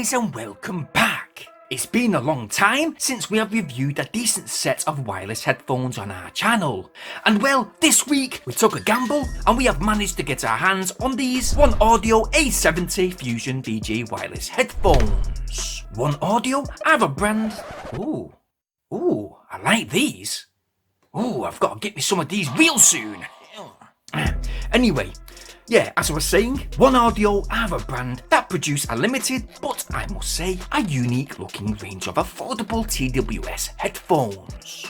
guys and welcome back. It's been a long time since we have reviewed a decent set of wireless headphones on our channel. And well, this week we took a gamble and we have managed to get our hands on these Oneodio A70 Fusion DJ wireless headphones. Oneodio, I have a brand. Ooh, I like these. Ooh, I've got to get me some of these real soon. Anyway, yeah, as I was saying, Oneodio are a brand that produce a limited, but I must say, a unique looking range of affordable TWS headphones.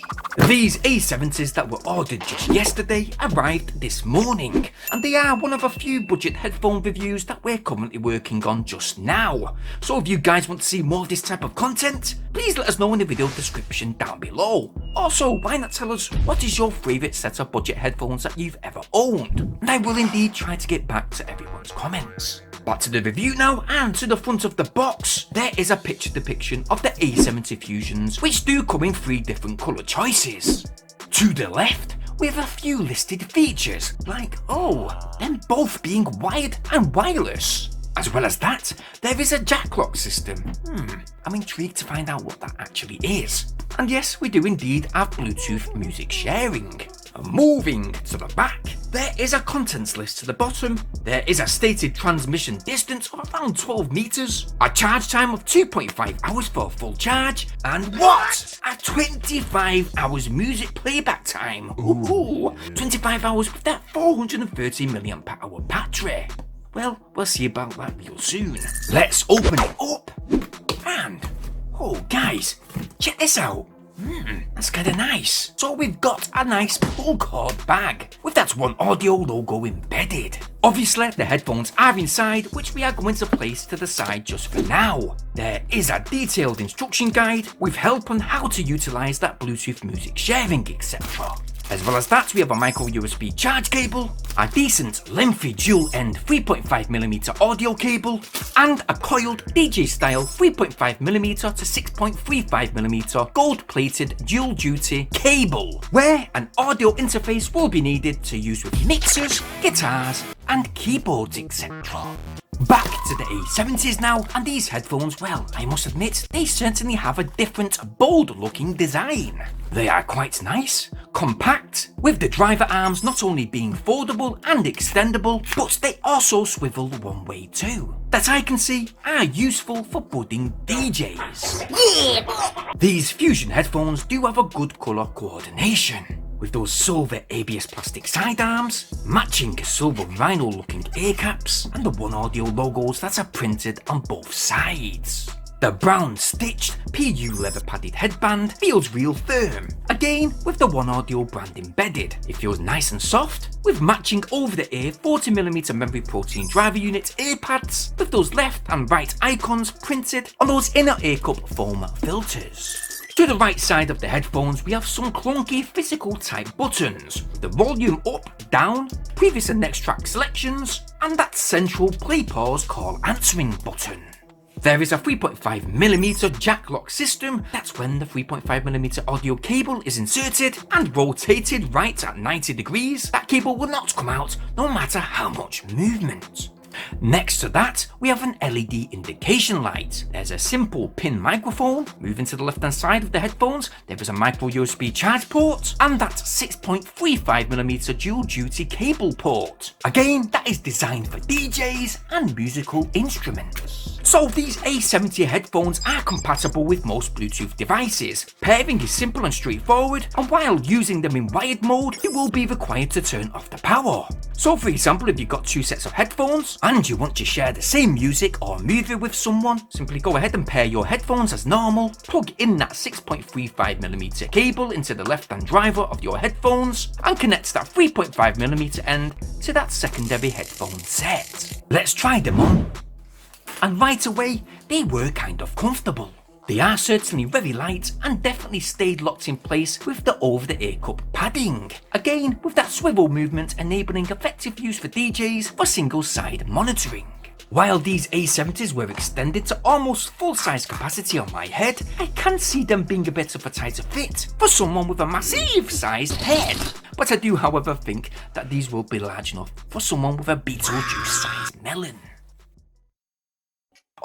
These A70s that were ordered just yesterday arrived this morning, and they are one of a few budget headphone reviews that we're currently working on just now. So if you guys want to see more of this type of content, please let us know in the video description down below. Also, why not tell us what is your favourite set of budget headphones that you've ever owned? And I will indeed try to get back to everyone's comments. Back to the review now, and to the front of the box, there is a picture depiction of the A70 Fusions, which do come in 3 different colour choices. To the left, we have a few listed features, like, them both being wired and wireless. As well as that, there is a jack lock system. I'm intrigued to find out what that actually is. And yes, we do indeed have Bluetooth music sharing. Moving to the back, there is a contents list to the bottom, there is a stated transmission distance of around 12 meters, a charge time of 2.5 hours for a full charge, and what? A 25 hours music playback time. Ooh, 25 hours with that 430 mAh battery. Well, we'll see about that real soon. Let's open it up, and, guys, check this out. That's kinda nice. So we've got a nice pull cord bag with that Oneodio logo embedded. Obviously the headphones are inside, which we are going to place to the side just for now. There is a detailed instruction guide with help on how to utilise that Bluetooth music sharing, etc. As well as that, we have a micro USB charge cable, a decent lengthy dual end 3.5mm audio cable, and a coiled DJ style 3.5mm to 6.35mm gold plated dual duty cable, where an audio interface will be needed to use with mixers, guitars, and keyboards, etc. Back to the A70s now, and these headphones, well, I must admit, they certainly have a different, bold looking design. They are quite nice, compact, with the driver arms not only being foldable and extendable, but they also swivel one way too. That I can see are useful for budding DJs. These Fusion headphones do have a good colour coordination, with those silver ABS plastic sidearms, matching silver rhino looking ear caps, and the Oneodio logos that are printed on both sides. The brown stitched PU leather padded headband feels real firm, again with the Oneodio brand embedded. It feels nice and soft, with matching over the ear 40mm memory protein driver unit ear pads, with those left and right icons printed on those inner ear cup foam filters. To the right side of the headphones, we have some clunky physical type buttons, the volume up, down, previous and next track selections, and that central play pause call answering button. There is a 3.5mm jack lock system. That's when the 3.5mm audio cable is inserted and rotated right at 90 degrees. That cable will not come out no matter how much movement. Next to that, we have an LED indication light. There's a simple pin microphone. Moving to the left hand side of the headphones, there is a micro USB charge port, and that 6.35mm dual duty cable port. Again, that is designed for DJs and musical instruments. So these A70 headphones are compatible with most Bluetooth devices. Pairing is simple and straightforward, and while using them in wired mode, you will be required to turn off the power. So for example, if you've got 2 sets of headphones, and you want to share the same music or movie with someone, simply go ahead and pair your headphones as normal, plug in that 6.35mm cable into the left hand driver of your headphones, and connect that 3.5mm end to that secondary headphone set. Let's try them on. And right away, they were kind of comfortable. They are certainly very light and definitely stayed locked in place with the over-the-ear cup padding. Again, with that swivel movement enabling effective use for DJs for single-side monitoring. While these A70s were extended to almost full-size capacity on my head, I can see them being a bit of a tighter fit for someone with a massive sized head. But I do however think that these will be large enough for someone with a Beetlejuice sized melon.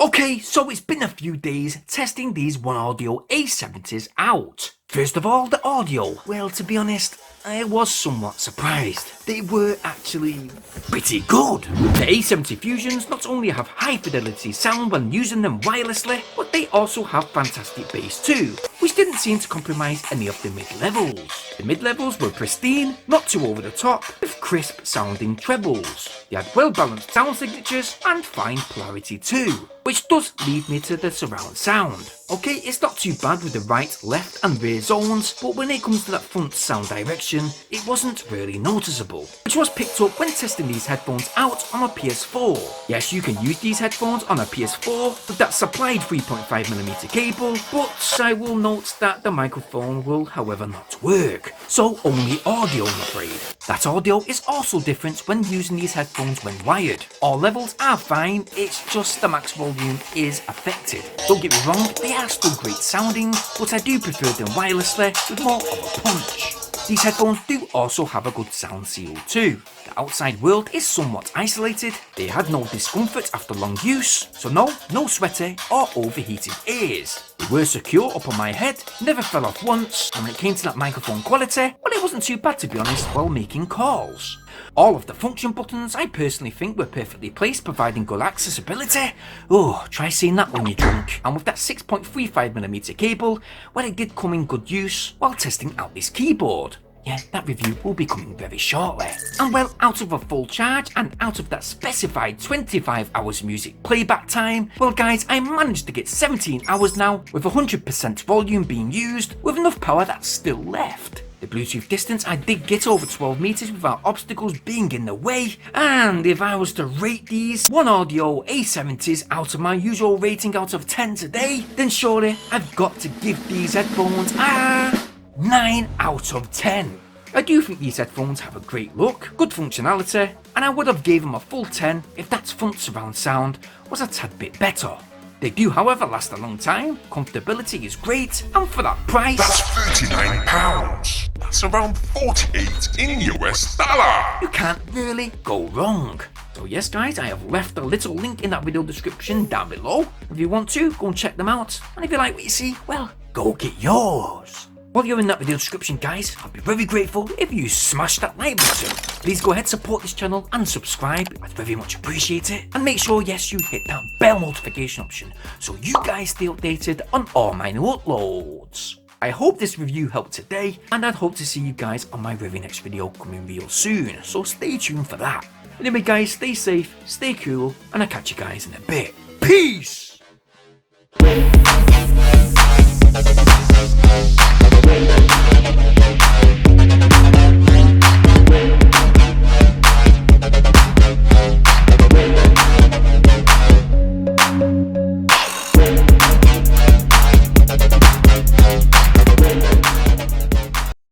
Okay, so it's been a few days testing these Oneodio A70s out. First of all, the audio. Well, to be honest, I was somewhat surprised. They were actually pretty good. The A70 Fusions not only have high fidelity sound when using them wirelessly, but they also have fantastic bass too, which didn't seem to compromise any of the mid-levels. The mid-levels were pristine, not too over the top, with crisp sounding trebles. They had well-balanced sound signatures and fine polarity too, which does lead me to the surround sound. Okay, it's not too bad with the right, left and rear zones, but when it comes to that front sound direction, it wasn't really noticeable, which was picked up when testing these headphones out on a PS4. Yes, you can use these headphones on a PS4 with that supplied 3.5mm cable, but I will note that the microphone will however not work, so only audio I'm afraid. That audio is also different when using these headphones when wired. All levels are fine, it's just the max volume is affected. Don't get me wrong, they are still great sounding, but I do prefer them wirelessly with more of a punch. These headphones do also have a good sound seal too. The outside world is somewhat isolated, they had no discomfort after long use, so no sweaty or overheated ears. They were secure up on my head, never fell off once, and when it came to that microphone quality, well, it wasn't too bad to be honest while making calls. All of the function buttons I personally think were perfectly placed, providing good accessibility. Oh, try seeing that when you're drunk. And with that 6.35mm cable, well, it did come in good use while testing out this keyboard. Yeah, that review will be coming very shortly. And well, out of a full charge and out of that specified 25 hours music playback time, well guys, I managed to get 17 hours now with 100% volume being used with enough power that's still left. The Bluetooth distance I did get over 12 meters without obstacles being in the way, and if I was to rate these Oneodio A70s out of my usual rating out of 10 today, then surely I've got to give these headphones a 9 out of 10. I do think these headphones have a great look, good functionality, and I would have gave them a full 10 if that front surround sound was a tad bit better. They do however last a long time, comfortability is great, and for that price, that's £39. That's around 48 in US dollar. You can't really go wrong. So yes guys, I have left a little link in that video description down below. If you want to, go and check them out, and if you like what you see, well, go get yours. While you're in that video description guys, I'd be very grateful if you smash that like button. Please go ahead, support this channel and subscribe, I'd very much appreciate it. And make sure yes you hit that bell notification option so you guys stay updated on all my new uploads. I hope this review helped today, and I'd hope to see you guys on my very next video coming real soon, so stay tuned for that. Anyway guys, stay safe, stay cool, and I'll catch you guys in a bit. Peace! We'll be right back.